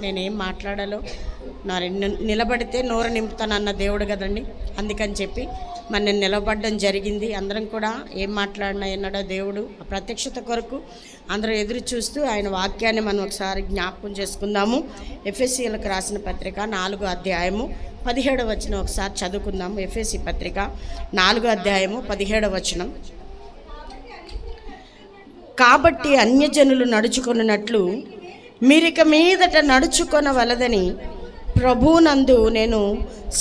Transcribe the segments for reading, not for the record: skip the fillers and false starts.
నేనేం మాట్లాడాలో నిలబడితే నోరు నింపుతానన్న దేవుడు కదండి. అందుకని చెప్పి మరి నేను నిలబడడం జరిగింది. అందరం కూడా ఏం మాట్లాడినా ఎన్నడో దేవుడు ఆ ప్రత్యక్షత కొరకు అందరూ ఎదురు చూస్తూ ఆయన వాక్యాన్ని మనం ఒకసారి జ్ఞాపకం చేసుకుందాము. ఎఫెసీయులకు రాసిన పత్రిక 4వ అధ్యాయము 17వ వచనం ఒకసారి చదువుకుందాము. ఎఫెసీ పత్రిక 4వ అధ్యాయము 17వ వచనం. కాబట్టి అన్యజనులు నడుచుకొనున్నట్లు మీరిక మీదట నడుచుకొనవలదని ప్రభువునందు నేను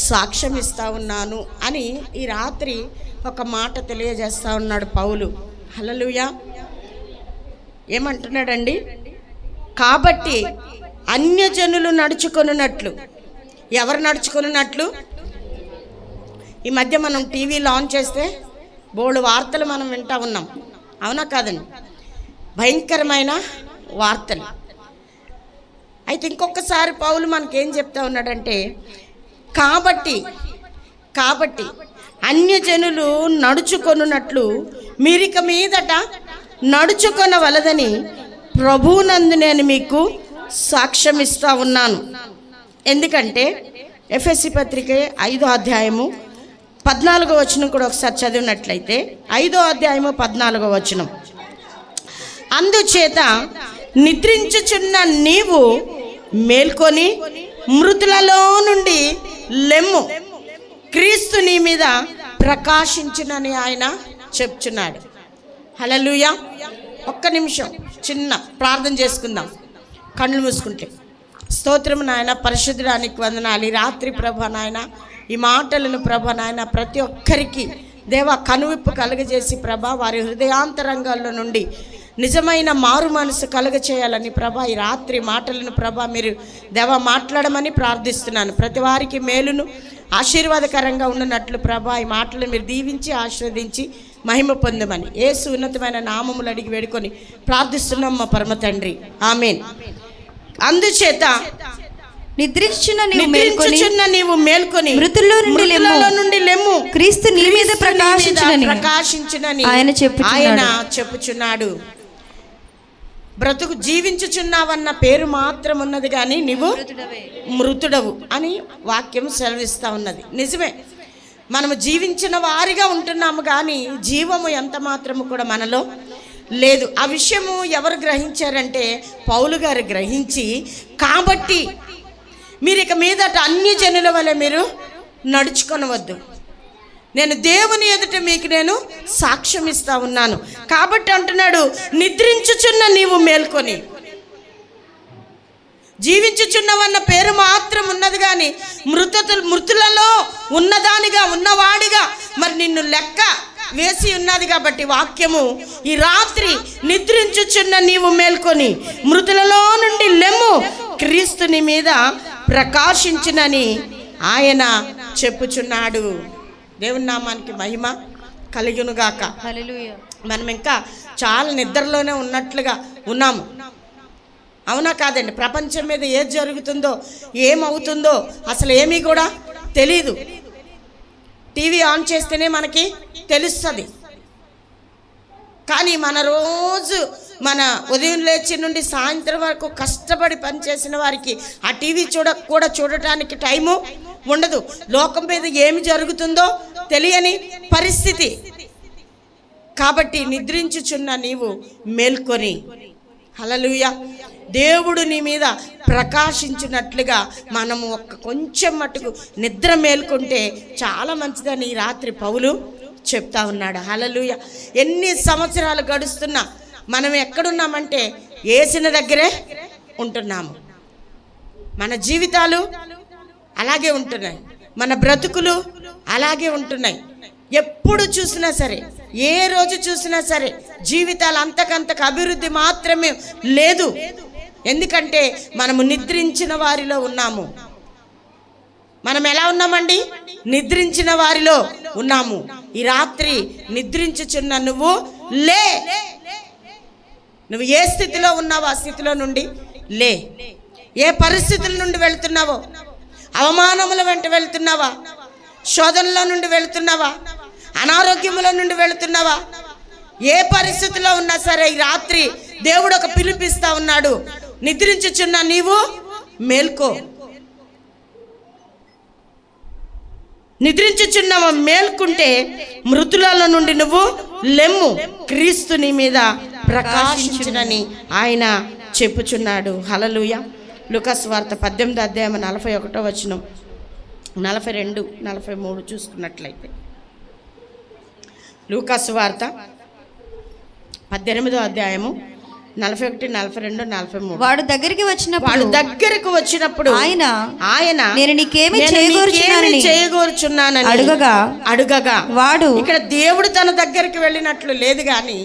సాక్ష్యం ఇస్తా ఉన్నాను అని ఈ రాత్రి ఒక మాట తెలియజేస్తూ ఉన్నాడు పౌలు. హల్లెలూయా. ఏమంటున్నాడండి? కాబట్టి అన్యజనులు నడుచుకొనున్నట్లు. ఎవరు నడుచుకొనున్నట్లు? ఈ మధ్య మనం టీవీలో ఆన్ చేస్తే బోల్డు వార్తలు మనం వింటూ ఉన్నాం, అవునా కాదండి? భయంకరమైన వార్తలు. అయితే ఇంకొకసారి పౌలు మనకేం చెప్తా ఉన్నాడంటే, కాబట్టి అన్యజనులు నడుచుకొనున్నట్లు మీరిక మీదట నడుచుకొనవలదని ప్రభువునందు నేను మీకు సాక్ష్యం ఇస్తా ఉన్నాను. ఎందుకంటే ఎఫెసీ పత్రిక 5వ అధ్యాయము 14వ వచనం కూడా ఒకసారి చదివినట్లయితే 5వ అధ్యాయము 14వ వచనం. అందుచేత నిద్రించుచున్న నీవు మేల్కొని మృతులలో నుండి లెమ్ము, క్రీస్తు నీ మీద ప్రకాశించునని ఆయన చెప్తున్నాడు. హల్లెలూయా. ఒక్క నిమిషం చిన్న ప్రార్థన చేసుకుందాం, కళ్ళు మూసుకుంటే. స్తోత్రం నాయన, పరిశుద్ధుడానికి వందనాలు. ఈ రాత్రి ప్రభా నాయన ఈ మాటలను ప్రభా నాయన ప్రతి ఒక్కరికి దేవా కనువిప్పు కలుగజేసి ప్రభా వారి హృదయాంతరంగాల్లో నుండి నిజమైన మారు మనసు కలుగచేయాలని ప్రభా ఈ రాత్రి మాటలను ప్రభా మీరు దేవా మాట్లాడమని ప్రార్థిస్తున్నాను. ప్రతి వారికి మేలును ఆశీర్వాదకరంగా ఉన్నట్లు ప్రభా ఈ మాటలు మీరు దీవించి ఆశీర్వదించి మహిమ పొందమని యేసు ఉన్నతమైన నామములు అడిగి వేడుకొని ప్రార్థిస్తున్నాం మా పరమ తండ్రి, ఆమేన్. అందుచేత నిద్రించుచున్న నీవు మేల్కొని మృతుల్లో నుండి లెమ్ము, క్రీస్తు నీ మీద ప్రకాశించునని ఆయన చెప్పుచున్నాడు. బ్రతుకు జీవించుచున్నావన్న పేరు మాత్రం ఉన్నది కానీ నీవు మృతుడవు అని వాక్యం సెలవిస్తూ ఉన్నది. నిజమే, మనము జీవించిన వారిగా ఉంటున్నాము కానీ జీవము ఎంత మాత్రము కూడా మనలో లేదు. ఆ విషయము ఎవరు గ్రహించారంటే పౌలు గారు గ్రహించి, కాబట్టి మీరు ఇక మీదట అన్ని జనుల వలె మీరు నడుచుకొనవద్దు, నేను దేవుని ఎదుట మీకు నేను సాక్ష్యం ఇస్తా ఉన్నాను. కాబట్టి అంటున్నాడు, నిద్రించుచున్న నీవు మేల్కొని. జీవించుచున్నవన్న పేరు మాత్రం ఉన్నది కానీ మృతులలో ఉన్నదానిగా ఉన్నవాడిగా మరి నిన్ను లెక్క వేసి ఉన్నది. కాబట్టి వాక్యము ఈ రాత్రి నిద్రించుచున్న నీవు మేల్కొని మృతులలో నుండి లెమ్ము, క్రీస్తుని మీద ప్రకాశించునని ఆయన చెప్పుచున్నాడు. దేవుని నామానికి మహిమ కలుగునుగాక. హల్లెలూయా. మనం ఇంకా చాలా నిద్రలోనే ఉన్నట్లుగా ఉన్నాము, అవునా కాదండి? ప్రపంచం మీద ఏది జరుగుతుందో ఏమవుతుందో అసలు ఏమీ కూడా తెలీదు. టీవీ ఆన్ చేస్తేనే మనకి తెలుస్తుంది. కానీ మన రోజు మన ఉదయం లేచి నుండి సాయంత్రం వరకు కష్టపడి పనిచేసిన వారికి ఆ టీవీ చూడటానికి టైము ఉండదు. లోకం మీద ఏమి జరుగుతుందో తెలియని పరిస్థితి. కాబట్టి నిద్రించుచున్న నీవు మేల్కొని. హల్లెలూయా. దేవుడు నీ మీద ప్రకాశించినట్లుగా మనము కొంచెం మట్టుకు నిద్ర మేల్కొంటే చాలా మంచిదని ఈ రాత్రి పౌలు చెప్తా ఉన్నాడు. హల్లెలూయా. ఎన్ని సంవత్సరాలు గడుస్తున్నా మనం ఎక్కడున్నామంటే యేసుని దగ్గరే ఉంటున్నాము. మన జీవితాలు అలాగే ఉంటున్నాయి, మన బ్రతుకులు అలాగే ఉంటున్నాయి. ఎప్పుడు చూసినా సరే, ఏ రోజు చూసినా సరే జీవితాలు అంతకంతకు అభివృద్ధి మాత్రమే లేదు. ఎందుకంటే మనము నిద్రించిన వారిలో ఉన్నాము. మనం ఎలా ఉన్నామండి? నిద్రించిన వారిలో ఉన్నాము. ఈ రాత్రి నిద్రించుచున్న నువ్వు లే. నువ్వు ఏ స్థితిలో ఉన్నావో ఆ స్థితిలో నుండి లే. ఏ పరిస్థితుల నుండి వెళ్తున్నావో, అవమానముల వెంట వెళ్తున్నావా, శోధనలో నుండి వెళ్తున్నావా, అనారోగ్యముల నుండి వెళుతున్నావా, ఏ పరిస్థితిలో ఉన్నా సరే ఈ రాత్రి దేవుడు ఒక పిలుపిస్తా ఉన్నాడు. నిద్రించుచున్న నీవు మేల్కో, నిద్రించుచున్నావా మేల్కుంటే మృతులలో నుండి నువ్వు లెమ్ము, క్రీస్తు నీ మీద ప్రకాశించునని ఆయన చెప్పుచున్నాడు. హల్లెలూయా. లూకాసు వార్త 18వ అధ్యాయం 41వ వచనం, 42, 43 చూసుకున్నట్లయితే, లూకాసు వార్త 18వ అధ్యాయము 41, 42, 43. వాడు దగ్గరికి వచ్చినప్పుడు ఆయన నేను నీకేమి చేయగోరుచున్నానని అడుగగా వాడు, ఇక్కడ దేవుడు తన దగ్గరికి వెళ్ళినట్లు లేదు కానీ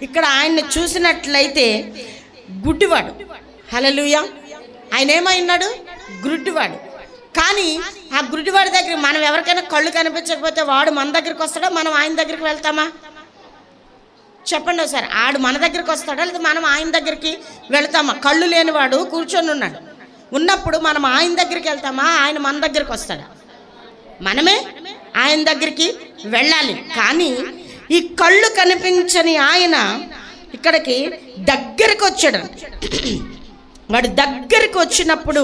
ఇక్కడ ఆయన్ని చూసినట్లయితే గుడ్డివాడు. హల్లెలూయా. ఆయన ఏమైనాడు? గుడ్డివాడు. కానీ ఆ గుడ్డివాడి దగ్గర మనం ఎవరికైనా కళ్ళు కనిపించకపోతే వాడు మన దగ్గరికి వస్తాడా, మనం ఆయన దగ్గరికి వెళ్తామా? చెప్పండి ఒకసారి. ఆడు మన దగ్గరికి వస్తాడా లేదా మనం ఆయన దగ్గరికి వెళ్తామా? కళ్ళు లేనివాడు కూర్చొని ఉన్నాడు, ఉన్నప్పుడు మనం ఆయన దగ్గరికి వెళ్తామా, ఆయన మన దగ్గరికి వస్తాడా? మనమే ఆయన దగ్గరికి వెళ్ళాలి. కానీ ఈ కళ్ళు కనిపించని ఆయన ఇక్కడికి దగ్గరికి వచ్చాడు. వాడు దగ్గరికి వచ్చినప్పుడు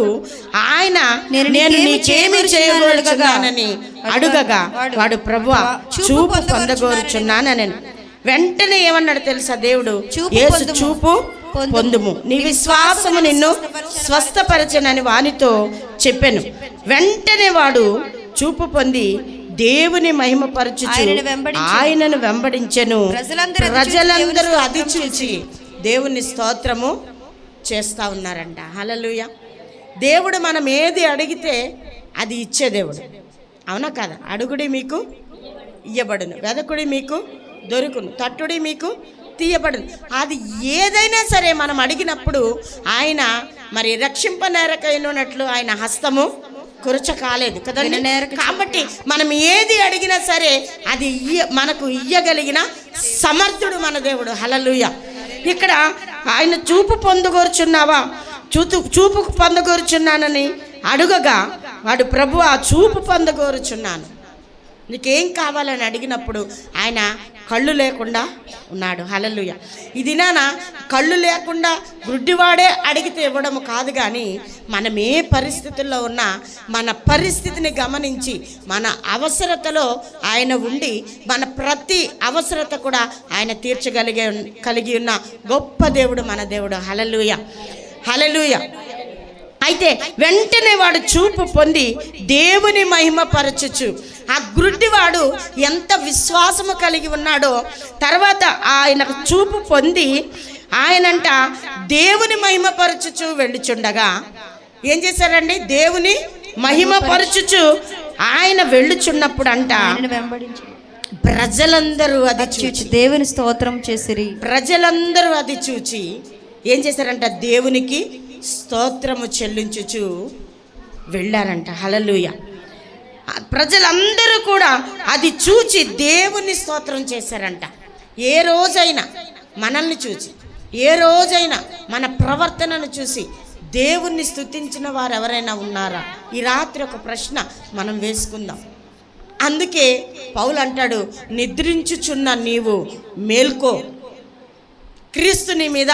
ఆయన నేను నీకేమి చేయగోరుచున్నానని అడుగగా వాడు ప్రభువా చూపు పొందగోరుచున్నానని. వెంటనే ఏమన్నాడు తెలుసా దేవుడు? యేసు చూపు పొందుము, నీ విశ్వాసము నిన్ను స్వస్థపరచనని వానితో చెప్పాను. వెంటనే వాడు చూపు పొంది దేవుని మహిమపరచుచు ఆయనను వెంబడించెను. ప్రజలందరూ అది చూచి దేవుని స్తోత్రము చేస్తా ఉన్నారంట. హల్లెలూయా. దేవుడు మనం ఏది అడిగితే అది ఇచ్చే దేవుడు, అవునా కదా? అడుగుడి మీకు ఇయ్యబడును, వెదకుడి మీకు దొరుకును, తట్టుడి మీకు తీయబడును. అది ఏదైనా సరే మనం అడిగినప్పుడు ఆయన మరి రక్షింపనేరకైనట్లు ఆయన హస్తము కురచ కాలేదు కదండి. కాబట్టి మనం ఏది అడిగినా సరే అది మనకు ఇయ్యగలిగిన సమర్థుడు మన దేవుడు. హల్లెలూయా. ఇక్కడ ఆయన చూపు పొందగోరుచున్నావా, చూపు పొందగోరుచున్నానని అడుగగా వాడు ప్రభు ఆ చూపు పొందగోరుచున్నాను, నీకేం కావాలని అడిగినప్పుడు ఆయన కళ్ళు లేకుండా ఉన్నాడు. హల్లెలూయా. ఇది నాన్న కళ్ళు లేకుండా గుడ్డివాడే అడిగితే ఇవ్వడం కాదు, కానీ మనం ఏ పరిస్థితుల్లో ఉన్నా మన పరిస్థితిని గమనించి మన అవసరతలో ఆయన ఉండి మన ప్రతి అవసరత కూడా ఆయన కలిగి ఉన్న గొప్ప దేవుడు మన దేవుడు. హల్లెలూయా. హల్లెలూయా. అయితే వెంటనే వాడు చూపు పొంది దేవుని మహిమ పరచుచు, ఆ గుడ్డివాడు ఎంత విశ్వాసము కలిగి ఉన్నాడో, తర్వాత ఆయన చూపు పొంది ఆయనంట దేవుని మహిమ పరచుచు వెళ్ళుచుండగా ఏం చేశారండి? దేవుని మహిమ పరచుచు ఆయన వెళ్ళుచున్నప్పుడు అంట ప్రజలందరూ అది చూచి దేవుని స్తోత్రం చేసిరి. ప్రజలందరూ అది చూచి ఏం చేశారంట? దేవునికి స్తోత్రము చెల్లించుచు వెళ్ళారంట. హల్లెలూయా. ప్రజలందరూ కూడా అది చూచి దేవుని స్తోత్రం చేశారంట. ఏ రోజైనా మనల్ని చూసి, ఏ రోజైనా మన ప్రవర్తనను చూసి దేవుణ్ణి స్తుతించిన వారు ఎవరైనా ఉన్నారా? ఈ రాత్రి ఒక ప్రశ్న మనం వేసుకుందాం. అందుకే పౌలు అంటాడు, నిద్రించుచున్న నీవు మేల్కో, క్రీస్తు నీ మీద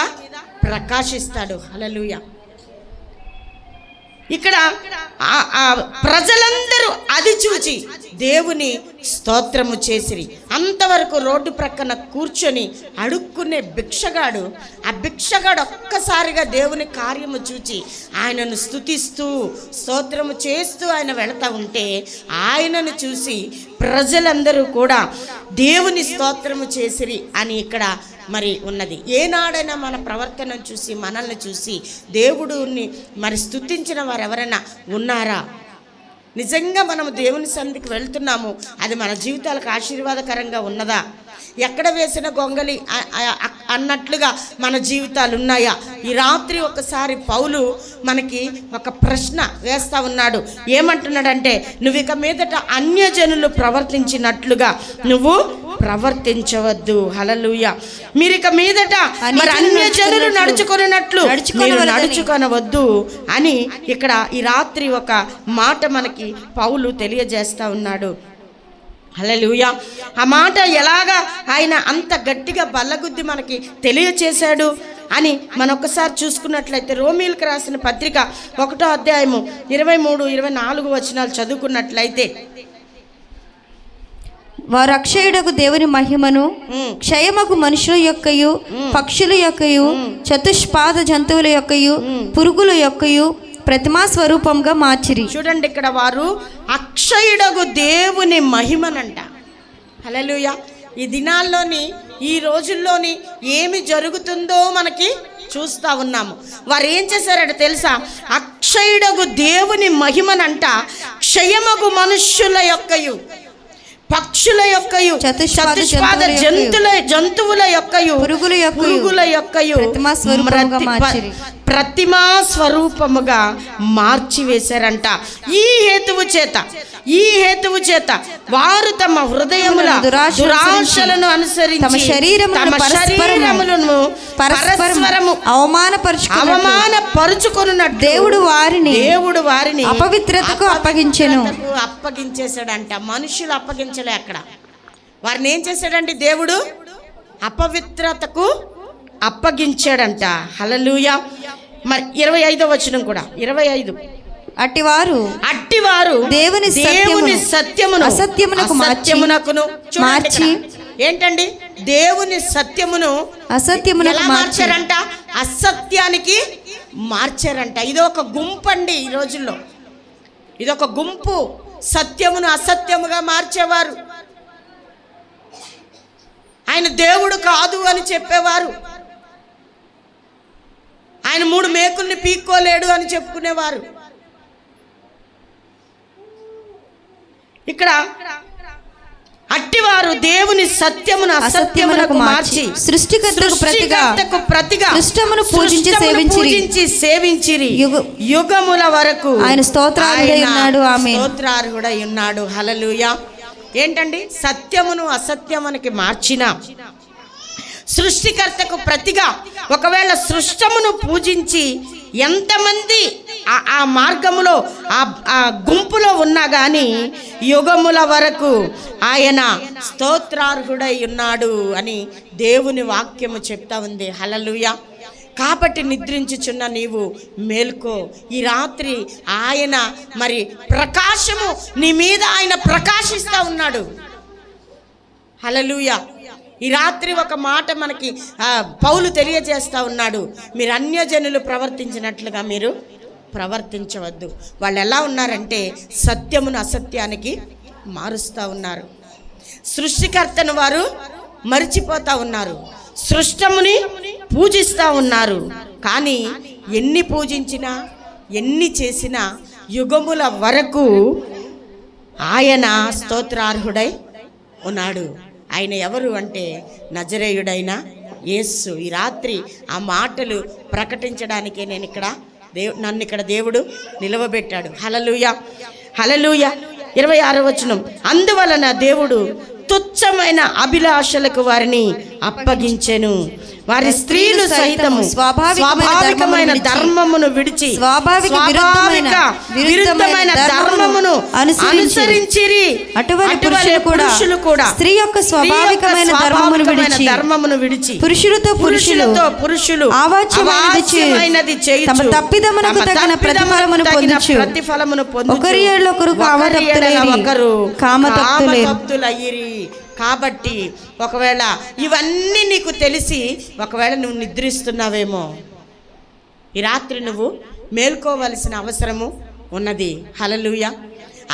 ప్రకాశిస్తాడు. హల్లెలూయా. ఇక్కడ ప్రజలందరూ అది చూచి దేవుని స్తోత్రము చేసిరి. అంతవరకు రోడ్డు ప్రక్కన కూర్చొని అడుక్కునే భిక్షగాడు, ఆ భిక్షగాడు ఒక్కసారిగా దేవుని కార్యము చూచి ఆయనను స్తుతిస్తూ స్తోత్రము చేస్తూ ఆయన వెళతా ఉంటే ఆయనను చూసి ప్రజలందరూ కూడా దేవుని స్తోత్రము చేసిరి అని ఇక్కడ మరి ఉన్నది. ఏనాడైనా మన ప్రవర్తనను చూసి మనల్ని చూసి దేవుడిని మరి స్తుతించిన వారు ఎవరైనా ఉన్నారా? నిజంగా మనము దేవుని సన్నిధికి వెళ్తున్నాము, అది మన జీవితాలకు ఆశీర్వాదకరంగా ఉన్నదా? ఎక్కడ వేసిన గొంగలి అన్నట్లుగా మన జీవితాలు ఉన్నాయా? ఈ రాత్రి ఒకసారి పౌలు మనకి ఒక ప్రశ్న వేస్తా ఉన్నాడు. ఏమంటున్నాడంటే, నువ్వు ఇక మీదట అన్యజనులు ప్రవర్తించినట్లుగా నువ్వు ప్రవర్తించవద్దు. హల్లెలూయా. మీరు ఇక మీదట మరి అన్యజనులు నడుచుకున్నట్లు మీరు నడుచుకొనవద్దు అని ఇక్కడ ఈ రాత్రి ఒక మాట మనకి పౌలు తెలియజేస్తా ఉన్నాడు. హల్లెలూయా. ఆ మాట ఎలాగా ఆయన అంత గట్టిగా బల్లగుద్ది మనకి తెలియచేశాడు అని మనొక్కసారి చూసుకున్నట్లయితే రోమీలకు రాసిన పత్రిక 1వ అధ్యాయము 23, 24 వచనాలు చదువుకున్నట్లయితే, వారు అక్షయుడకు దేవుని మహిమను క్షయమకు మనుషుల యొక్కయు పక్షుల యొక్కయు చతుష్పాద జంతువుల యొక్కయు పురుగుల యొక్కయు ప్రతిమా స్వరూపంగా మార్చిరి. చూడండి, ఇక్కడ వారు అక్షయుడగు దేవుని మహిమనంట. హల్లెలూయా. ఈ దినాల్లోని, ఈ రోజుల్లోని ఏమి జరుగుతుందో మనకి చూస్తూ ఉన్నాము. వారు ఏం చేశారట తెలుసా? అక్షయుడగు దేవుని మహిమనంట క్షయమగు మనుష్యుల యొక్కయు పక్షుల యొక్కయు చతుష్పాద జంతువుల యొక్కయు పురుగుల యొక్కయు ప్రతిమా స్వరూపముగా మార్చివేశారంట. ఈ హేతువు చేత వారు తమ హృదయముల దురాశలను అనుసరించి తమ శరీరములను పరస్పరము అవమానపరుచుకొనున్నట్టు దేవుడు వారిని అపవిత్రతకు అప్పగించేశాడంట. మనుషులు అప్పగించలే. అక్కడ వారిని ఏం చేశాడంటే దేవుడు అపవిత్రతకు అప్పగించాడంట. హల్లెలూయా. మరి 25వ వచనం కూడా 25, అట్టివారు దేవుని సత్యమును అసత్యమునకును మార్చి, ఏంటండి? దేవుని సత్యమును అసత్యమునకు మార్చారంట, అసత్యానికి మార్చారంట. ఇది ఒక గుంపు అండి. ఈ రోజుల్లో ఇదొక గుంపు. సత్యమును అసత్యముగా మార్చేవారు. ఆయన దేవుడు కాదు అని చెప్పేవారు. ఆయన 3 మేకుల్ని పీక్కోలేడు అని చెప్పుకునేవారు. ఇక్కడ అట్టివారు దేవుని సత్యమును అసత్యమునకు మార్చి సృష్టికర్తకు ప్రతిగా సృష్టమును పూజించి సేవించిరి యుగముల వరకు ఆయన స్తోత్రార్హుడై ఉన్నాడు. హల్లెలూయా. ఏంటండి? సత్యమును అసత్యమునికి మార్చిన సృష్టికర్తకు ప్రతిగా ఒకవేళ సృష్టమును పూజించి ఎంతమంది ఆ మార్గములో ఆ గుంపులో ఉన్నా కానీ యుగముల వరకు ఆయన స్తోత్రార్హుడై ఉన్నాడు అని దేవుని వాక్యము చెప్తా ఉంది. హల్లెలూయా. కాబట్టి నిద్రించుచున్న నీవు మేల్కో. ఈ రాత్రి ఆయన మరి ప్రకాశము నీ మీద ఆయన ప్రకాశిస్తూ ఉన్నాడు. హల్లెలూయా. ఈ రాత్రి ఒక మాట మనకి పౌలు తెలియజేస్తూ ఉన్నాడు. మీరు అన్యజనులు ప్రవర్తించినట్లుగా మీరు ప్రవర్తించవద్దు. వాళ్ళు ఎలా ఉన్నారంటే సత్యమును అసత్యానికి మారుస్తూ ఉన్నారు. సృష్టికర్తను వారు మరిచిపోతూ ఉన్నారు. సృష్టముని పూజిస్తూ ఉన్నారు. కానీ ఎన్ని పూజించినా ఎన్ని చేసినా యుగముల వరకు ఆయన స్తోత్రార్హుడై ఉన్నాడు. ఆయన ఎవరు అంటే నజరేయుడైన యేసు. ఈ రాత్రి ఆ మాటలు ప్రకటించడానికే నన్ను ఇక్కడ దేవుడు నిలవబెట్టాడు. హల్లెలూయా. హల్లెలూయా. 26వ వచనం, అందువలన దేవుడు తుచ్చమైన అభిలాషలకు వారిని అప్పగించెను. వారి స్త్రీలు సైతము స్వాభావికమైన ధర్మమును విడిచి విరుద్ధమైన ధర్మమును అనుసరించిరి. అటువంటి పురుషులు కూడా స్త్రీ యొక్క స్వాభావికమైన ధర్మమును విడిచి పురుషులతో పురుషులు అవాచ్యమైనది చేయుచు తమ తప్పిదమునకు తగిన ప్రతిఫలమును పొందుచు ఒకరి యేళ్ళ ఒకరు కామతప్తులైరి. కాబట్టి ఒకవేళ ఇవన్నీ నీకు తెలిసి ఒకవేళ నువ్వు నిద్రిస్తున్నావేమో, ఈ రాత్రి నువ్వు మేల్కోవలసిన అవసరము ఉన్నది. హల్లెలూయా.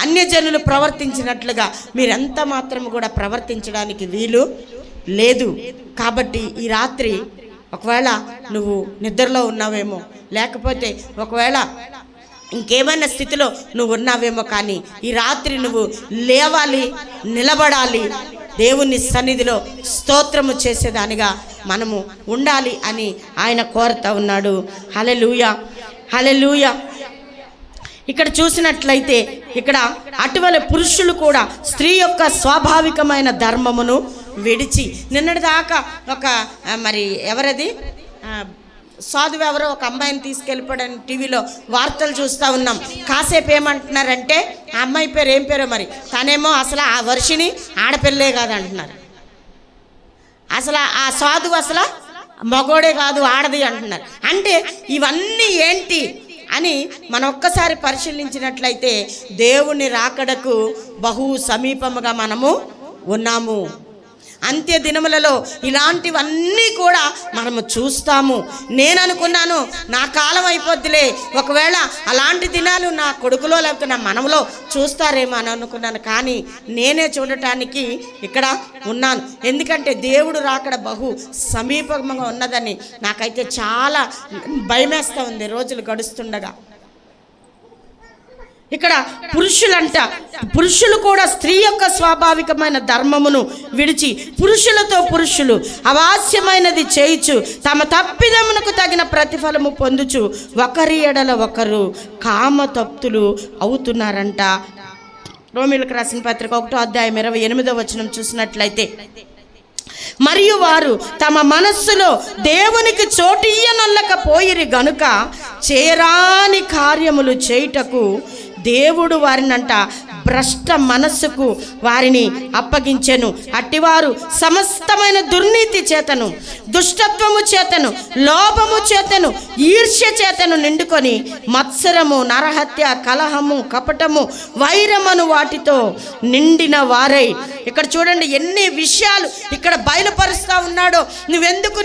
అన్యజనులు ప్రవర్తించినట్లుగా మీరెంత మాత్రం కూడా ప్రవర్తించడానికి వీలు లేదు. కాబట్టి ఈ రాత్రి ఒకవేళ నువ్వు నిద్రలో ఉన్నావేమో, లేకపోతే ఒకవేళ ఇంకేమైనా స్థితిలో నువ్వు ఉన్నావేమో, కానీ ఈ రాత్రి నువ్వు లేవాలి, నిలబడాలి, దేవుని సన్నిధిలో స్తోత్రము చేసేదానిగా మనము ఉండాలి అని ఆయన కోరుతా ఉన్నాడు. హల్లెలూయా. హల్లెలూయా. ఇక్కడ చూసినట్లయితే ఇక్కడ అటువల పురుషులు కూడా స్త్రీ యొక్క స్వాభావికమైన ధర్మమును విడిచి, నిన్నటిదాకా ఒక మరి ఎవరది సాధువు ఎవరో ఒక అమ్మాయిని తీసుకెళ్ళిపోవడానికి టీవీలో వార్తలు చూస్తూ ఉన్నాం. కాసేపు ఏమంటున్నారంటే ఆ అమ్మాయి పేరు ఏం పేరో మరి, తనేమో అసలు ఆ వర్షిని ఆడపిల్లే కాదంటున్నారు. అసలు ఆ సాధువు అసలు మగోడే కాదు ఆడది అంటున్నారు. అంటే ఇవన్నీ ఏంటి అని మనం ఒక్కసారి పరిశీలించినట్లయితే దేవుని రాకడకు బహు సమీపముగా మనము ఉన్నాము. అంత్య దినములలో ఇలాంటివన్నీ కూడా మనము చూస్తాము. నేను అనుకున్నాను నా కాలం అయిపోద్దిలే, ఒకవేళ అలాంటి దినాలు నా కొడుకులో లేకపోతే నా మనములో చూస్తారేమో అని అనుకున్నాను. కానీ నేనే చూడటానికి ఇక్కడ ఉన్నాను. ఎందుకంటే దేవుడు రాకడ బహు సమీపంగా ఉన్నదని నాకైతే చాలా భయమేస్తూ ఉంది రోజులు గడుస్తుండగా. ఇక్కడ పురుషులు కూడా స్త్రీ యొక్క స్వాభావికమైన ధర్మమును విడిచి పురుషులు అవాస్యమైనది చేయుచు తమ తప్పిదమునకు తగిన ప్రతిఫలము పొందుచు ఒకరి ఎడల ఒకరు కామతప్తులు అవుతున్నారంట. రోమీయులకు రాసిన పత్రిక 1:28 చూసినట్లయితే, మరియు వారు తమ మనస్సులో దేవునికి చోటియ్యనొల్లకపోయిరి గనుక చేయరాని కార్యములు చేయుటకు దేవుడు వారినంట భ్రష్ట మనస్సుకు వారిని అప్పగించెను. అట్టివారు సమస్తమైన దుర్నీతి చేతను, దుష్టత్వము చేతను, లోభము చేతను, ఈర్ష్య చేతను నిండుకొని మత్సరము, నరహత్య, కలహము, కపటము, వైరమను వాటితో నిండిన వారై. ఇక్కడ చూడండి ఎన్ని విషయాలు ఇక్కడ బయలుపరుస్తూ ఉన్నాడో. నువ్వెందుకు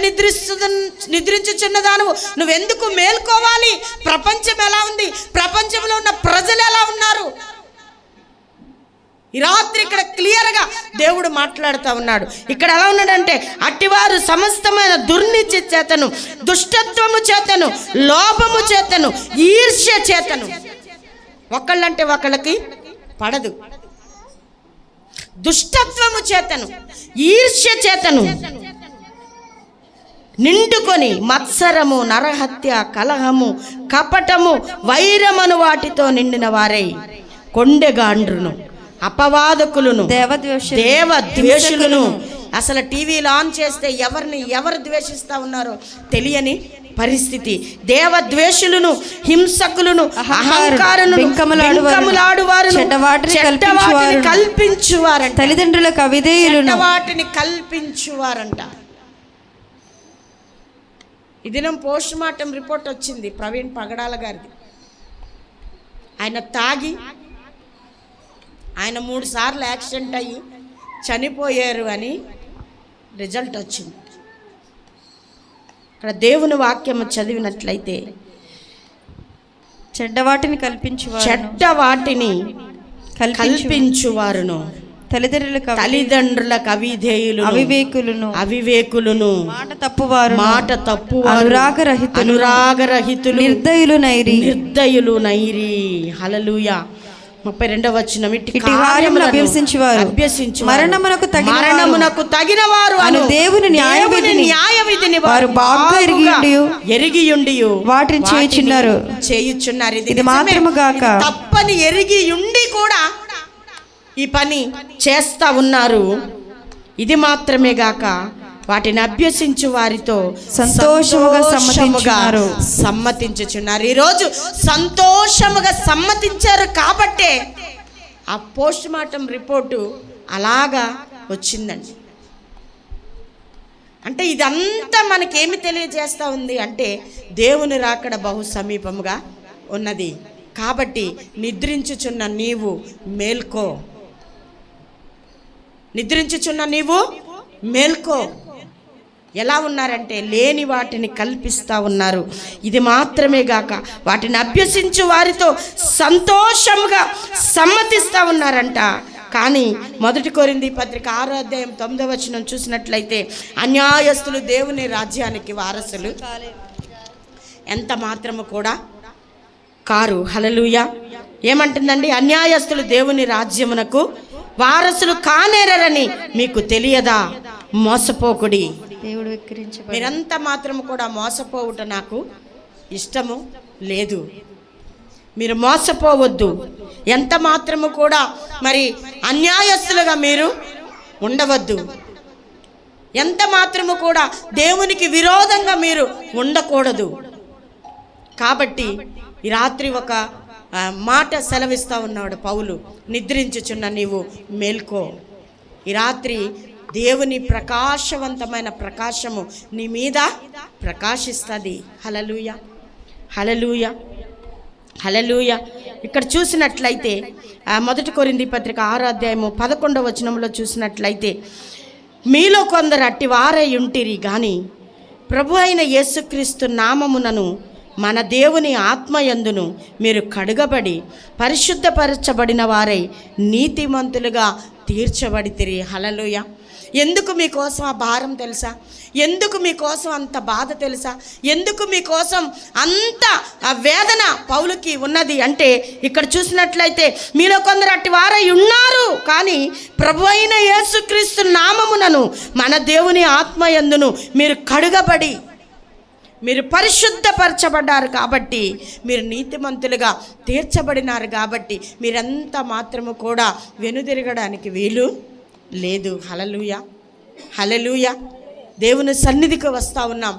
నిద్రించుచున్నదాను, నువ్వెందుకు మేల్కోవాలి? ప్రపంచం ఎలా ఉంది, ప్రపంచంలో ఉన్న ప్రజలు ఎలా ఉన్నారు? ఈ రాత్రి ఇక్కడ క్లియర్గా దేవుడు మాట్లాడుతూ ఉన్నాడు. ఇక్కడ ఎలా ఉన్నాడంటే, అట్టివారు సమస్తమైన దుర్నీతి చేతను, దుష్టత్వము చేతను, లోభము చేతను, ఈర్ష్య చేతను, ఒకళ్ళంటే ఒకళ్ళకి పడదు, దుష్టత్వము చేతను, ఈర్ష్య చేతను నిండుకొని మత్సరము, నరహత్య, కలహము, కపటము, వైరమను వాటితో నిండిన వారై కొండెగాండ్రును, అపవాదకులను, దేవద్వేషులను. అసలు టీవీలు ఆన్ చేస్తే ఎవరు ద్వేషిస్తూ ఉన్నారో తెలియని పరిస్థితి. దేవద్వేషులను, హింసకులను, అహంకారులను, బింకములాడువారును, చెడ్డవాటిని కల్పించువారంట, తల్లిదండ్రులకు అవిధేయులను, వాటిని కల్పించువారంట. ఈ దినం పోస్ట్ మార్టం రిపోర్ట్ వచ్చింది ప్రవీణ్ పగడాల గారిది. ఆయన తాగి 3 సార్లు యాక్సిడెంట్ అయ్యి చనిపోయారు అని రిజల్ట్ వచ్చింది. ఇక్కడ దేవుని వాక్యము చదివినట్లయితే, చెడ్డవాటిని కల్పించువారును, తల్లిదండ్రులకు అవివేకులను, మాట తప్పువారు, అనురాగరహితులు, నిర్దయులు నైరి. హల్లెలూయా. 32వ వచనం, మరణమునకు తగిన వారు దేవుని న్యాయవిధిని వారు బాగా ఎరిగియుండి వాటిని చేయుచున్నారు. ఇది మాత్రము గాక తప్పని ఎరిగియుండి కూడా ఈ పని చేస్తా ఉన్నారు. ఇది మాత్రమే గాక వాటిని అభ్యసించు వారితో సంతోషముగా సమ్మతించుచున్నారు. ఈరోజు సంతోషముగా సమ్మతించారు కాబట్టే ఆ పోస్ట్ మార్టం రిపోర్టు అలాగా వచ్చిందండి. అంటే ఇదంతా మనకేమి తెలియజేస్తూ ఉంది అంటే, దేవుని రాకడ బహు సమీపముగా ఉన్నది. కాబట్టి నిద్రించుచున్న నీవు మేల్కో, మేల్కో. ఎలా ఉన్నారంటే, లేని వాటిని కల్పిస్తూ ఉన్నారు. ఇది మాత్రమే గాక వాటిని అభ్యసించు వారితో సంతోషంగా సమ్మతిస్తూ ఉన్నారంట. కానీ 1 కొరింథీ పత్రిక 6:9 చూసినట్లయితే, అన్యాయస్తులు దేవుని రాజ్యానికి వారసులు ఎంత మాత్రము కూడా కారు. హల్లెలూయా. ఏమంటుందండి? అన్యాయస్తులు దేవుని రాజ్యమునకు వారసులు కానేరని మీకు తెలియదా? మోసపోకుడి. మీరంత మాత్రము కూడా మోసపోవుట నాకు ఇష్టము లేదు. మీరు మోసపోవద్దు. ఎంత మాత్రము కూడా మరి అన్యాయస్తులుగా మీరు ఉండవద్దు. ఎంత మాత్రము కూడా దేవునికి విరోధంగా మీరు ఉండకూడదు. కాబట్టి ఈ రాత్రి ఒక మాట సెలవిస్తూ ఉన్నాడు పౌలు, నిద్రించుచున్న నీవు మేల్కో. ఈ రాత్రి దేవుని ప్రకాశవంతమైన ప్రకాశము నీ మీద ప్రకాశిస్తుంది. హల్లెలూయా, హల్లెలూయా, హల్లెలూయా. ఇక్కడ చూసినట్లయితే 1 కొరింథీ పత్రిక 6వ అధ్యాయము 11వ వచనంలో చూసినట్లయితే, మీలో కొందరు అట్టి వారై ఉంటిరి గాని ప్రభు అయిన యేసుక్రీస్తు నామమునను మన దేవుని ఆత్మయందును మీరు కడుగబడి పరిశుద్ధపరచబడిన వారై నీతిమంతులుగా తీర్చబడితిరి. హల్లెలూయా. ఎందుకు మీకోసం ఆ భారం తెలుసా? ఎందుకు మీకోసం అంత బాధ తెలుసా? ఎందుకు మీకోసం అంత ఆ వేదన పౌలుకి ఉన్నది అంటే, ఇక్కడ చూసినట్లయితే మీలో కొందరు అట్టి వారై ఉన్నారు కానీ ప్రభు అయిన యేసుక్రీస్తు నామమునను మన దేవుని ఆత్మయందును మీరు కడుగబడి మీరు పరిశుద్ధపరచబడ్డారు కాబట్టి, మీరు నీతిమంతులుగా తీర్చబడినారు కాబట్టి మీరంతా మాత్రము కూడా వెనుదిరగడానికి వీలు లేదు. హల్లెలూయా, హల్లెలూయా. దేవుని సన్నిధికి వస్తూ ఉన్నాం.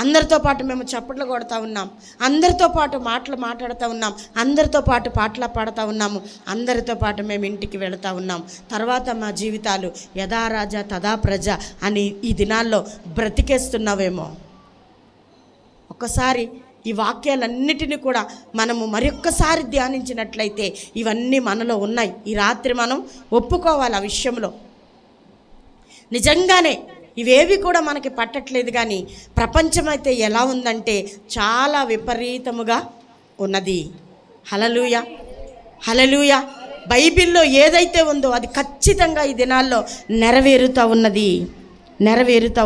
అందరితో పాటు మేము చప్పట్లు కొడతా ఉన్నాం, అందరితో పాటు మాటలు మాట్లాడుతూ ఉన్నాం, అందరితో పాటు పాటలు పాడుతూ ఉన్నాము, అందరితో పాటు మేము ఇంటికి వెళుతూ ఉన్నాం. తర్వాత మా జీవితాలు యథా రాజా తదా ప్రజ అని ఈ దినాల్లో బ్రతికేస్తున్నావేమో. ఒక్కసారి ఈ వాక్యాలన్నిటినీ కూడా మనము మరొక్కసారి ధ్యానించినట్లయితే ఇవన్నీ మనలో ఉన్నాయి. ఈ రాత్రి మనం ఒప్పుకోవాలి ఆ విషయంలో. నిజంగానే ఇవేవి కూడా మనకి పట్టట్లేదు కానీ ప్రపంచం అయితే ఎలా ఉందంటే చాలా విపరీతముగా ఉన్నది. హల్లెలూయా, హల్లెలూయా. బైబిల్లో ఏదైతే ఉందో అది ఖచ్చితంగా ఈ దినాల్లో నెరవేరుతూ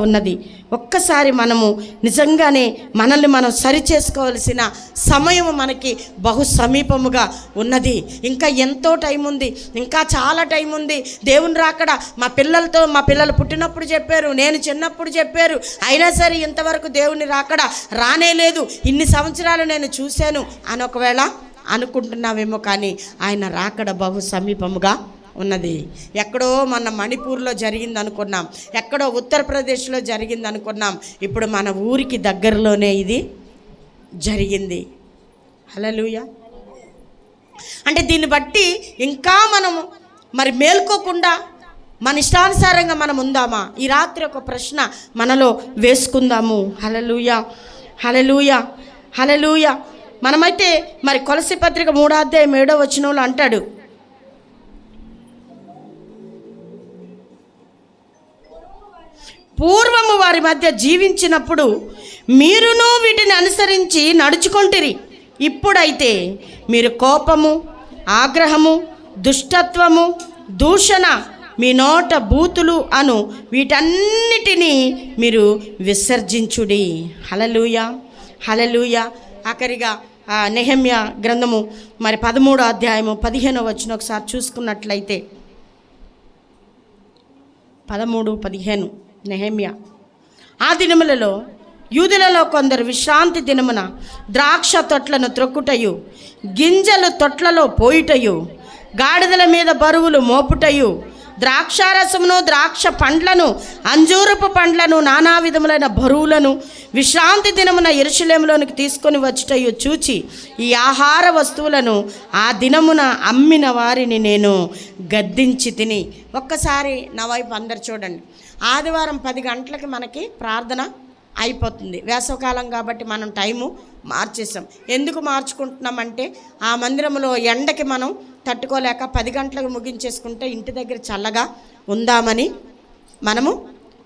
ఉన్నది. ఒక్కసారి మనము నిజంగానే మనల్ని మనం సరిచేసుకోవాల్సిన సమయం మనకి బహు సమీపముగా ఉన్నది. ఇంకా ఎంతో టైం ఉంది, ఇంకా చాలా టైం ఉంది. దేవుని రాకడ మా పిల్లలు పుట్టినప్పుడు చెప్పారు, నేను చిన్నప్పుడు చెప్పారు, అయినా సరే ఇంతవరకు దేవుని రాకడ రానే లేదు. ఇన్ని సంవత్సరాలు నేను చూశాను అని ఒకవేళ అనుకుంటున్నావేమో, కానీ ఆయన రాకడ బహు సమీపముగా ఉన్నది. ఎక్కడో మన మణిపూర్లో జరిగింది అనుకున్నాం, ఎక్కడో ఉత్తరప్రదేశ్లో జరిగింది అనుకున్నాం, ఇప్పుడు మన ఊరికి దగ్గరలోనే ఇది జరిగింది. హల్లెలూయా. అంటే దీన్ని బట్టి ఇంకా మనము మరి మేల్కోకుండా మన ఇష్టానుసారంగా మనం ఉందామా? ఈ రాత్రి ఒక ప్రశ్న మనలో వేసుకుందాము. హల్లెలూయా, హల్లెలూయా, హల్లెలూయా. మనమైతే మరి కొలస్సీ పత్రిక 3వ అధ్యాయం 7వ వచనంలో అంటాడు, పూర్వము వారి మధ్య జీవించినప్పుడు మీరును వీటిని అనుసరించి నడుచుకొంటిరి. ఇప్పుడైతే మీరు కోపము, ఆగ్రహము, దుష్టత్వము, దూషణ, మీ నోట బూతులు అను వీటన్నిటినీ మీరు విసర్జించుడి. హల్లెలూయా, హల్లెలూయా. ఆఖరిగా నెహెమ్యా గ్రంథము మరి 13వ అధ్యాయము 15వ వచనం ఒకసారి చూసుకున్నట్లయితే 13:15 నెహెమ్యా. ఆ దినములలో యూదులలో కొందరు విశ్రాంతి దినమున ద్రాక్ష తొట్లను త్రొక్కుటయు, గింజలు తొట్లలో పోయుటయు, గాడిదల మీద బరువులు మోపుటయు, ద్రాక్షారసమును, ద్రాక్ష పండ్లను, అంజూరపు పండ్లను, నానా విధములైన బరువులను విశ్రాంతి దినమున యెరూషలేములోనికి తీసుకొని వచ్చుటయు చూచి ఈ ఆహార వస్తువులను ఆ దినమున అమ్మిన వారిని నేను గద్దించి తిని. ఒక్కసారి నా వైపు అందరు చూడండి. ఆదివారం 10 గంటలకి మనకి ప్రార్థన అయిపోతుంది. వేసవకాలం కాబట్టి మనం టైము మార్చేసాం. ఎందుకు మార్చుకుంటున్నామంటే ఆ మందిరంలో ఎండకి మనం తట్టుకోలేక 10 గంటలకు ముగించేసుకుంటే ఇంటి దగ్గర చల్లగా ఉందామని మనము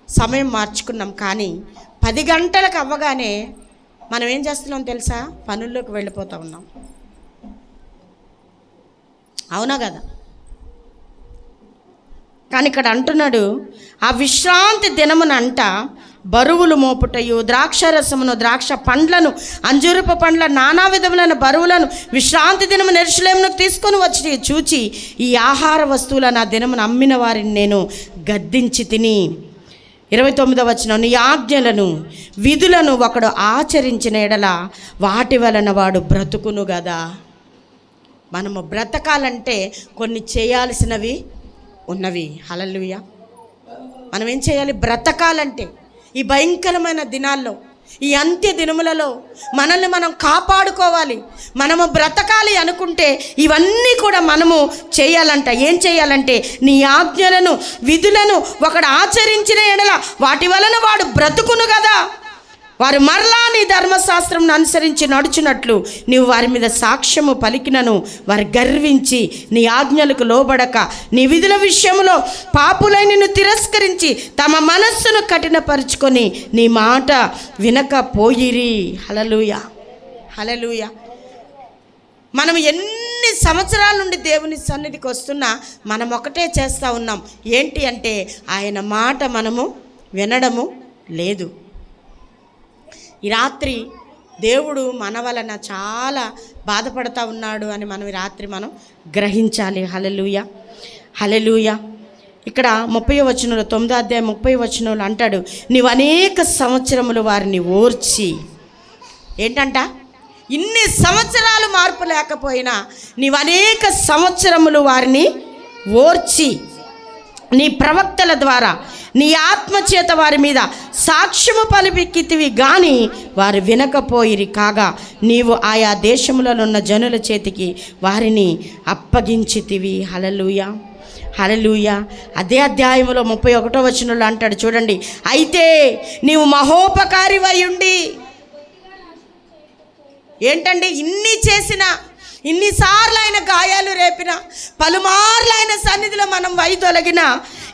సమయం మార్చుకున్నాం. కానీ 10 గంటలకు అవ్వగానే మనం ఏం చేస్తున్నాం తెలుసా? పనుల్లోకి వెళ్ళిపోతూ ఉన్నాం. అవునా కదా? కానీ ఇక్కడ అంటున్నాడు, ఆ విశ్రాంతి దినమునంట బరువులు మోపుటయు, ద్రాక్షరసమును, ద్రాక్ష పండ్లను, అంజూరపు పండ్ల, నానా విధములైన బరువులను విశ్రాంతి దినమున యెరూషలేమునకు తీసుకొని వచ్చి చూచి ఈ ఆహార వస్తువులను ఆ దినమున అమ్మిన వారిని నేను గద్దించి తిని. 29వ వచనం, నీ ఆజ్ఞలను విధులను ఒకడు ఆచరించిన ఎడల వాటి వలన వాడు బ్రతుకును కదా. మనము బ్రతకాలంటే కొన్ని చేయాల్సినవి ఉన్నవి. హల్లెలూయా. మనం ఏం చేయాలి? బ్రతకాలంటే ఈ భయంకరమైన దినాల్లో ఈ అంత్య దినములలో మనల్ని మనం కాపాడుకోవాలి, మనము బ్రతకాలి అనుకుంటే ఇవన్నీ కూడా మనము చేయాలంట. ఏం చేయాలంటే నీ ఆజ్ఞలను విధులను ఒకడు ఆచరించిన ఎడల వాటి వలన వాడు బ్రతుకును కదా. వారు మరలా నీ ధర్మశాస్త్రం అనుసరించి నడుచున్నట్లు నీవు వారి మీద సాక్ష్యము పలికినను వారు గర్వించి నీ ఆజ్ఞలకు లోబడక నీ విధుల విషయంలో పాపులై నిన్ను తిరస్కరించి తమ మనస్సును కఠినపరుచుకొని నీ మాట వినకపోయిరి. హల్లెలూయా, హల్లెలూయా. మనం ఎన్ని సంవత్సరాల నుండి దేవుని సన్నిధికి వస్తున్నా మనం ఒకటే చేస్తూ ఉన్నాం. ఏంటి అంటే ఆయన మాట మనము వినడము లేదు. ఈ రాత్రి దేవుడు మన వలన చాలా బాధపడతా ఉన్నాడు అని మనం ఈ రాత్రి మనం గ్రహించాలి. హల్లెలూయా, హల్లెలూయా. ఇక్కడ 30వ వచనంలో 9వ అధ్యాయం 30వ వచనంలో అంటాడు, నీవు అనేక సంవత్సరములు వారిని ఓర్చి. ఏంటంట? ఇన్ని సంవత్సరాలు మార్పు లేకపోయినా నీవు అనేక సంవత్సరములు వారిని ఓర్చి నీ ప్రవక్తల ద్వారా నీ ఆత్మచేత వారి మీద సాక్ష్యము పలికితివి గాని వారు వినకపోయిరి. కాగా నీవు ఆయా దేశములలో ఉన్న జనుల చేతికి వారిని అప్పగించితివి. హల్లెలూయా, హల్లెలూయా. అదే అధ్యాయంలో 31వ వచనంలో అంటాడు చూడండి, అయితే నీవు మహోపకారివై ఉండి. ఏంటండి? ఇన్ని చేసినా, ఇన్నిసార్లు ఆయన గాయాలు రేపిన, పలుమార్లు ఆయన సన్నిధిలో మనం వైదొలగిన,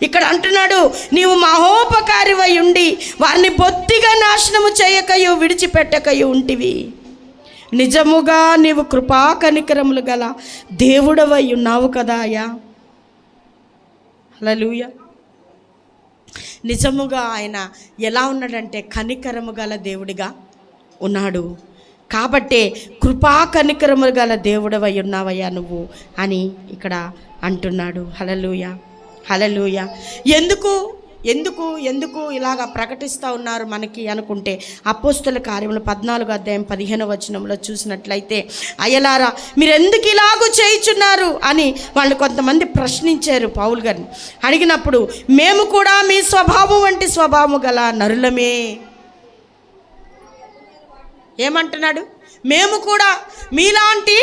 ఇక్కడ అంటున్నాడు నీవు మహోపకారివై ఉండి వారిని బొత్తిగా నాశనము చేయకయు విడిచిపెట్టకయు ఉంటివి. నిజముగా నీవు కృపా కనికరములు గల దేవుడవై ఉన్నావు కదా అయ్యా. హల్లెలూయా. నిజముగా ఆయన ఎలా ఉన్నాడంటే కనికరము గల దేవుడిగా ఉన్నాడు. కాబట్టే కృపా కనికరములు గల దేవుడవై ఉన్నావయ్యా నువ్వు అని ఇక్కడ అంటున్నాడు. హల్లెలూయా, హల్లెలూయా. ఎందుకు ఎందుకు ఎందుకు ఇలాగా ప్రకటిస్తూ ఉన్నారు మనకి అనుకుంటే అపోస్తల కార్యములు 14వ అధ్యాయం 15వ వచనంలో చూసినట్లయితే, అయ్యలారా మీరు ఎందుకు ఇలాగూ చేయుచున్నారు అని వాళ్ళు కొంతమంది ప్రశ్నించారు పౌలు గారిని. అడిగినప్పుడు మేము కూడా మీ స్వభావం వంటి స్వభావం గల నరులమే. ఏమంటున్నాడు? మేము కూడా మీలాంటి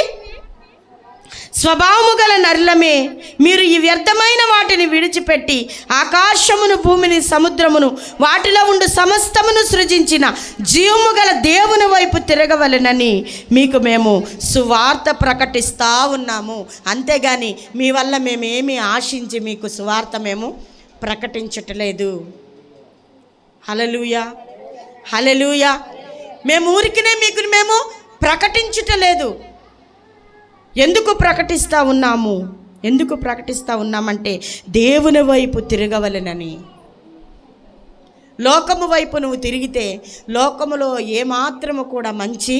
స్వభావము గల నరులమే. మీరు ఈ వ్యర్థమైన వాటిని విడిచిపెట్టి ఆకాశమును భూమిని సముద్రమును వాటిలో ఉండు సమస్తమును సృజించిన జీవము గల దేవుని వైపు తిరగవలెనని మీకు మేము సువార్త ప్రకటిస్తూ ఉన్నాము. అంతేగాని మీ వల్ల మేమేమి ఆశించి మీకు సువార్త మేము ప్రకటించట్లేదు. హల్లెలూయా, హల్లెలూయా. మేము ఊరికినే మీకు మేము ప్రకటించటలేదు. ఎందుకు ప్రకటిస్తూ ఉన్నాము? ఎందుకు ప్రకటిస్తూ ఉన్నామంటే దేవుని వైపు తిరగవలెనని. లోకము వైపు నువ్వు తిరిగితే లోకములో ఏమాత్రము కూడా మంచి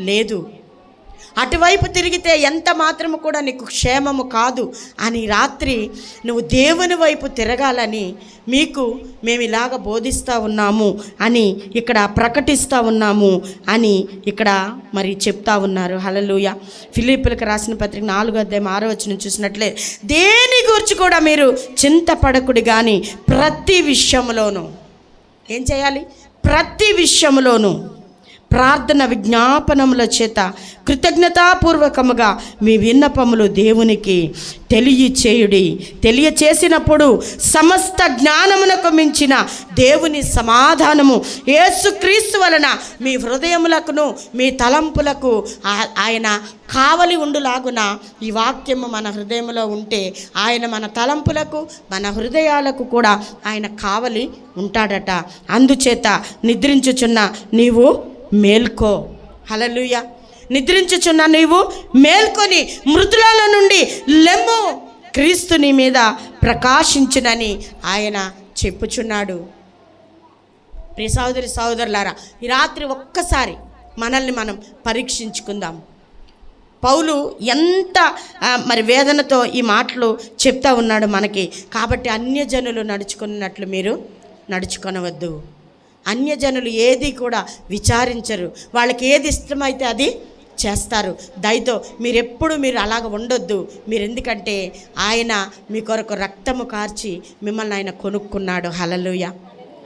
లేదు. అటువైపు తిరిగితే ఎంత మాత్రము కూడా నీకు క్షేమము కాదు అని రాత్రి నువ్వు దేవుని వైపు తిరగాలని మీకు మేము ఇలాగ బోధిస్తూ ఉన్నాము అని ఇక్కడ ప్రకటిస్తూ ఉన్నాము అని ఇక్కడ మరి చెప్తా ఉన్నారు. హల్లెలూయా. ఫిలిప్పీయులకు రాసిన పత్రిక 4వ అధ్యాయం 6వ వచనం చూసినట్లే, దేని గురించి కూడా మీరు చింతపడకుడి కానీ ప్రతి విషయంలోనూ ఏం చేయాలి? ప్రతి విషయంలోనూ ప్రార్థన విజ్ఞాపనముల చేత కృతజ్ఞతాపూర్వకముగా మీ విన్నపములు దేవునికి తెలియచేయుడి. తెలియచేసినప్పుడు సమస్త జ్ఞానమునకు మించిన దేవుని సమాధానము యేసుక్రీస్తు వలన మీ హృదయములకును మీ తలంపులకు ఆయన కావలి ఉండులాగున ఈ వాక్యము మన హృదయంలో ఉంటే ఆయన మన తలంపులకు మన హృదయాలకు కూడా ఆయన కావలి ఉంటాడట. అందుచేత నిద్రించుచున్న నీవు మేల్కో. హల్లెలూయా. నిద్రించుచున్న నీవు మేల్కొని మృతులలో నుండి లెమ్ము, క్రీస్తు నీ మీద ప్రకాశించునని ఆయన చెప్పుచున్నాడు. ప్రియ సహోదరి సహోదరులారా, ఈ రాత్రి ఒక్కసారి మనల్ని మనం పరీక్షించుకుందాం. పౌలు ఎంత మరి వేదనతో ఈ మాటలు చెప్తా ఉన్నాడు మనకి. కాబట్టి అన్యజనులు నడుచుకున్నట్లు మీరు నడుచుకొనవద్దు. అన్యజనులు ఏది కూడా విచారించరు. వాళ్ళకి ఏది ఇష్టమైతే అది చేస్తారు. దయతో మీరెప్పుడు మీరు అలాగ ఉండొద్దు. మీరు ఎందుకంటే ఆయన మీ కొరకు రక్తము కార్చి మిమ్మల్ని ఆయన కొనుక్కున్నాడు. హల్లెలూయా,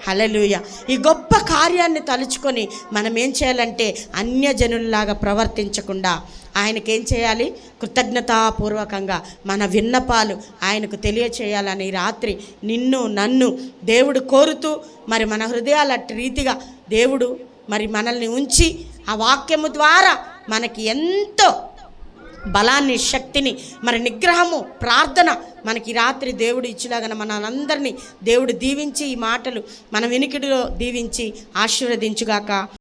హల్లెలూయా. ఈ గొప్ప కార్యాన్ని తలుచుకొని మనం ఏం చేయాలంటే అన్యజనుల్లాగా ప్రవర్తించకుండా ఆయనకేం చేయాలి? కృతజ్ఞతాపూర్వకంగా మన విన్నపాలు ఆయనకు తెలియచేయాలని రాత్రి నిన్ను నన్ను దేవుడు కోరుతూ మరి మన హృదయాల రీతిగా దేవుడు మరి మనల్ని ఉంచి ఆ వాక్యము ద్వారా మనకి ఎంతో బలాన్ని, శక్తిని, మరి నిగ్రహము, ప్రార్థన మనకి రాత్రి దేవుడు ఇచ్చిలాగన మనందరినీ దేవుడు దీవించి ఈ మాటలు మన వినికిడిలో దీవించి ఆశీర్వదించుగాక.